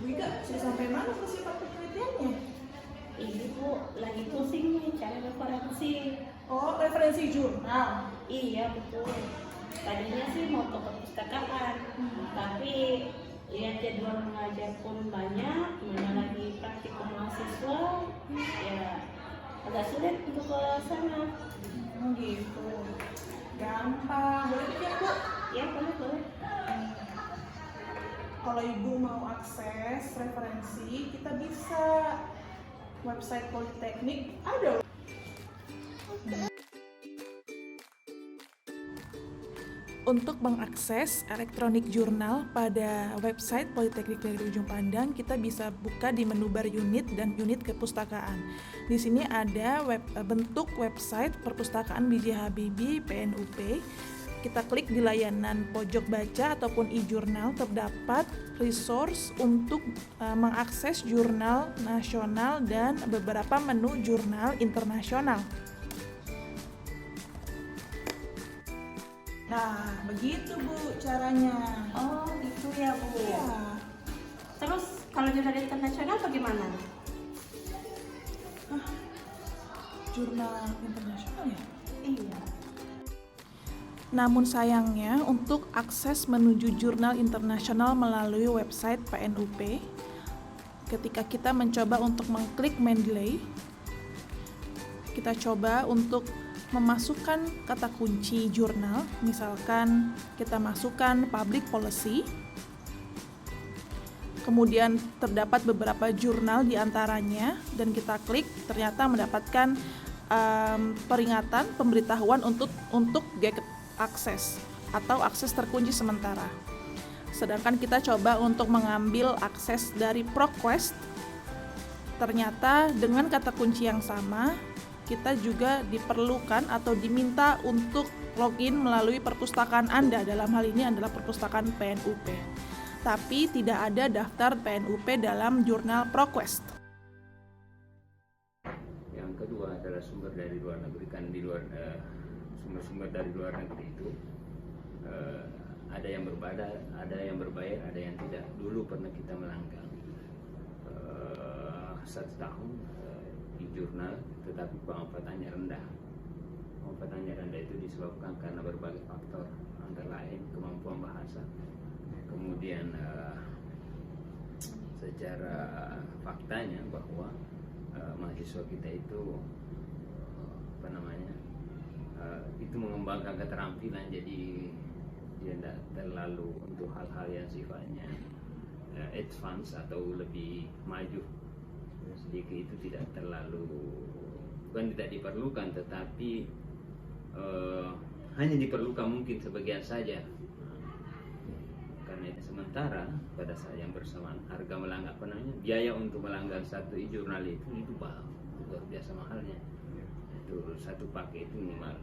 Wika, sudah sampai mana persiapan penelitiannya? Ini Bu, lagi pusing nih cari referensi. Oh, referensi jurnal. Iya betul. Tadinya sih mau ke perpustakaan, tapi lihat jadwal mengajar pun banyak, mana lagi praktikum mahasiswa, ya agak sulit untuk ke sana. Gitu. Gampang. Boleh pikir, Bu? Ya boleh boleh. Kalau Ibu mau akses referensi, kita bisa website Politeknik ada. Untuk mengakses elektronik jurnal pada website Politeknik Negeri Ujung Pandang, kita bisa buka di menu bar unit dan unit kepustakaan. Di sini ada bentuk website Perpustakaan B.J. Habibie PNUP. Kita klik di layanan pojok baca ataupun e-jurnal, terdapat resource untuk mengakses jurnal nasional dan beberapa menu jurnal internasional. Nah, begitu Bu caranya. Oh gitu ya Bu. Iya. Terus kalau jurnal internasional bagaimana? Jurnal internasional ya? Iya. Namun sayangnya, untuk akses menuju jurnal internasional melalui website PNUP, ketika kita mencoba untuk mengklik Mendeley, kita coba untuk memasukkan kata kunci jurnal, misalkan kita masukkan public policy, kemudian terdapat beberapa jurnal di antaranya, dan kita klik, ternyata mendapatkan peringatan, pemberitahuan untuk get akses atau akses terkunci sementara. Sedangkan kita coba untuk mengambil akses dari ProQuest, ternyata dengan kata kunci yang sama, kita juga diperlukan atau diminta untuk login melalui perpustakaan Anda. Dalam hal ini adalah perpustakaan PNUP. Tapi tidak ada daftar PNUP dalam jurnal ProQuest. Yang kedua adalah sumber dari luar negeri, kan di luar sumber-sumber dari luar negeri itu ada yang berbayar, ada yang tidak. Dulu pernah kita melanggang 1 tahun di jurnal, tetapi pengampatannya rendah. Pengampatannya rendah itu disebabkan karena berbagai faktor, antara lain kemampuan bahasa, kemudian secara faktanya bahwa mahasiswa kita itu itu mengembangkan keterampilan, jadi dia tidak terlalu untuk hal-hal yang sifatnya advance atau lebih maju. Sedikit itu tidak terlalu, bukan tidak diperlukan, tetapi hanya diperlukan mungkin sebagian saja. Karena itu sementara pada saat yang bersamaan harga melanggar biaya untuk melanggar satu jurnal itu luar biasa mahalnya. Itu satu paket itu minimal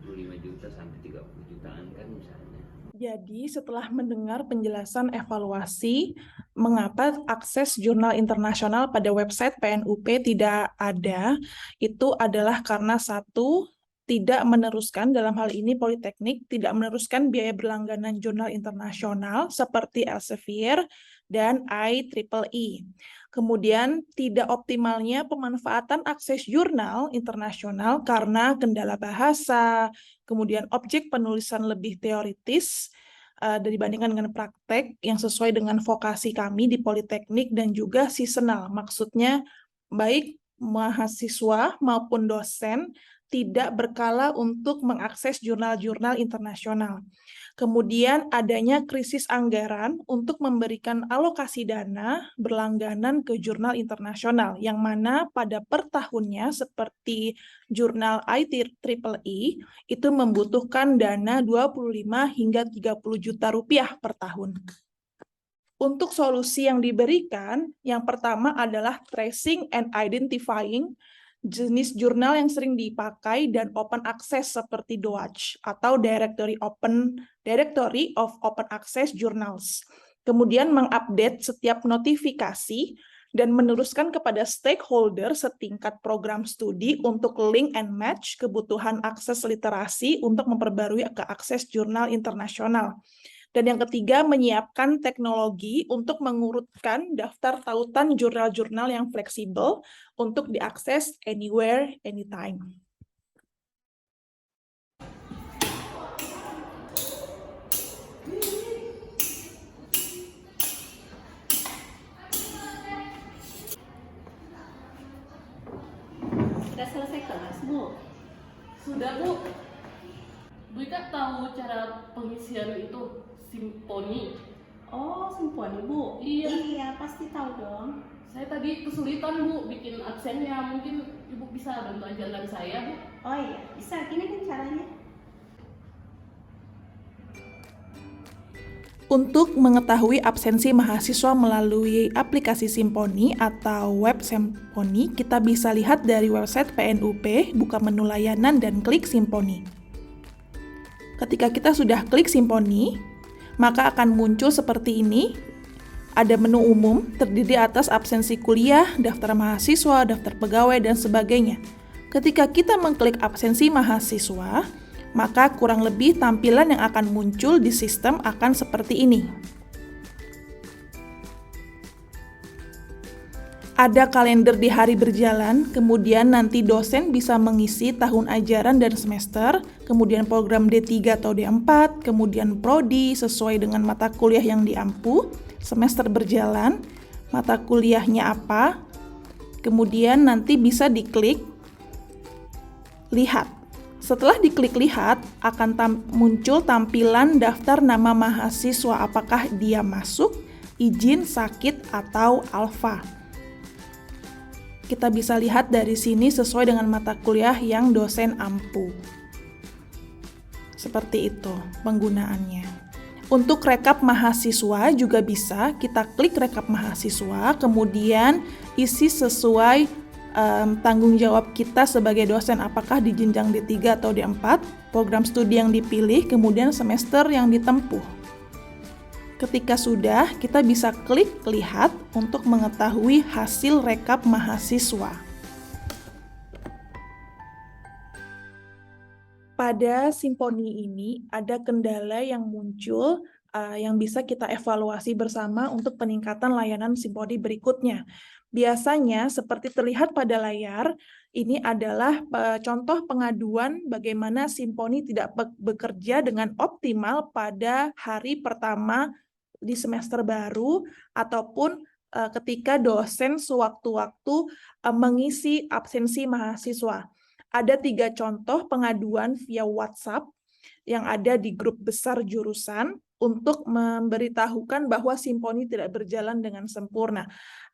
25 juta sampai 30 jutaan kan misalnya. Jadi setelah mendengar penjelasan evaluasi mengapa akses jurnal internasional pada website PNUP tidak ada, itu adalah karena satu, tidak meneruskan, dalam hal ini Politeknik tidak meneruskan biaya berlangganan jurnal internasional seperti Elsevier dan IEEE. Kemudian tidak optimalnya pemanfaatan akses jurnal internasional karena kendala bahasa, kemudian objek penulisan lebih teoritis dibandingkan dengan praktek yang sesuai dengan vokasi kami di Politeknik, dan juga seasonal. Maksudnya baik mahasiswa maupun dosen tidak berkala untuk mengakses jurnal-jurnal internasional. Kemudian adanya krisis anggaran untuk memberikan alokasi dana berlangganan ke jurnal internasional, yang mana pada per tahunnya seperti jurnal IEEE itu membutuhkan dana 25 hingga 30 juta rupiah per tahun. Untuk solusi yang diberikan, yang pertama adalah tracing and identifying jenis jurnal yang sering dipakai dan open access seperti DOAJ atau Directory of Open Access Journals. Kemudian mengupdate setiap notifikasi dan meneruskan kepada stakeholder setingkat program studi untuk link and match kebutuhan akses literasi untuk memperbarui ke akses jurnal internasional. Dan yang ketiga, menyiapkan teknologi untuk mengurutkan daftar tautan jurnal-jurnal yang fleksibel untuk diakses anywhere, anytime. Sudah selesai kelas, Bu? Sudah, Bu. Bu Ika tahu cara pengisian itu simponi. Oh, simponi, Bu? Iya. Iya, pasti tahu dong. Saya tadi kesulitan, Bu, bikin absennya. Mungkin Ibu bisa bantu ajarkan saya, Bu. Oh iya, bisa. Gini kan caranya. Untuk mengetahui absensi mahasiswa melalui aplikasi Simponi atau web Simponi, kita bisa lihat dari website PNUP, buka menu layanan dan klik Simponi. Ketika kita sudah klik Simponi, maka akan muncul seperti ini. Ada menu umum, terdiri atas absensi kuliah, daftar mahasiswa, daftar pegawai, dan sebagainya. Ketika kita mengklik absensi mahasiswa, maka kurang lebih tampilan yang akan muncul di sistem akan seperti ini. Ada kalender di hari berjalan, kemudian nanti dosen bisa mengisi tahun ajaran dan semester, kemudian program D3 atau D4, kemudian prodi sesuai dengan mata kuliah yang diampu, semester berjalan, mata kuliahnya apa, kemudian nanti bisa diklik lihat. Setelah diklik lihat, akan muncul tampilan daftar nama mahasiswa, apakah dia masuk, izin, sakit, atau alfa. Kita bisa lihat dari sini sesuai dengan mata kuliah yang dosen ampu. Seperti itu penggunaannya. Untuk rekap mahasiswa juga bisa, kita klik rekap mahasiswa, kemudian isi sesuai tanggung jawab kita sebagai dosen, apakah di jenjang D3 atau D4, program studi yang dipilih, kemudian semester yang ditempuh. Ketika sudah, kita bisa klik lihat untuk mengetahui hasil rekap mahasiswa. Pada Simponi ini ada kendala yang muncul yang bisa kita evaluasi bersama untuk peningkatan layanan Simponi berikutnya. Biasanya seperti terlihat pada layar, ini adalah contoh pengaduan bagaimana Simponi tidak bekerja dengan optimal pada hari pertama di semester baru ataupun ketika dosen sewaktu-waktu mengisi absensi mahasiswa. Ada 3 contoh pengaduan via WhatsApp yang ada di grup besar jurusan untuk memberitahukan bahwa Simponi tidak berjalan dengan sempurna.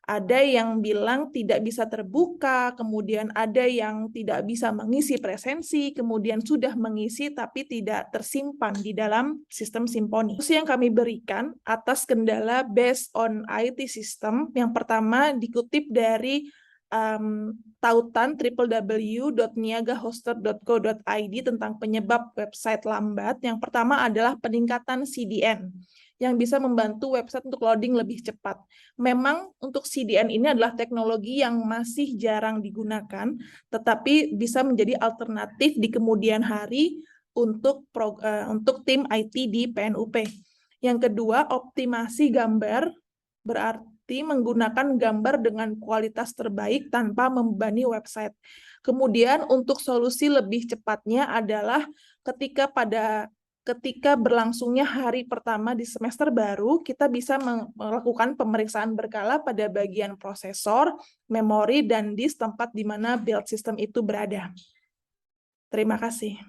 Ada yang bilang tidak bisa terbuka, kemudian ada yang tidak bisa mengisi presensi, kemudian sudah mengisi tapi tidak tersimpan di dalam sistem Simponi. Solusi yang kami berikan atas kendala based on IT system, yang pertama dikutip dari tautan www.niagahoster.co.id tentang penyebab website lambat. Yang pertama adalah peningkatan CDN yang bisa membantu website untuk loading lebih cepat. Memang untuk CDN ini adalah teknologi yang masih jarang digunakan, tetapi bisa menjadi alternatif di kemudian hari untuk tim IT di PNUP. Yang kedua, optimasi gambar, berarti menggunakan gambar dengan kualitas terbaik tanpa membebani website. Kemudian untuk solusi lebih cepatnya adalah ketika berlangsungnya hari pertama di semester baru, kita bisa melakukan pemeriksaan berkala pada bagian prosesor, memori, dan disk tempat di mana build system itu berada. Terima kasih.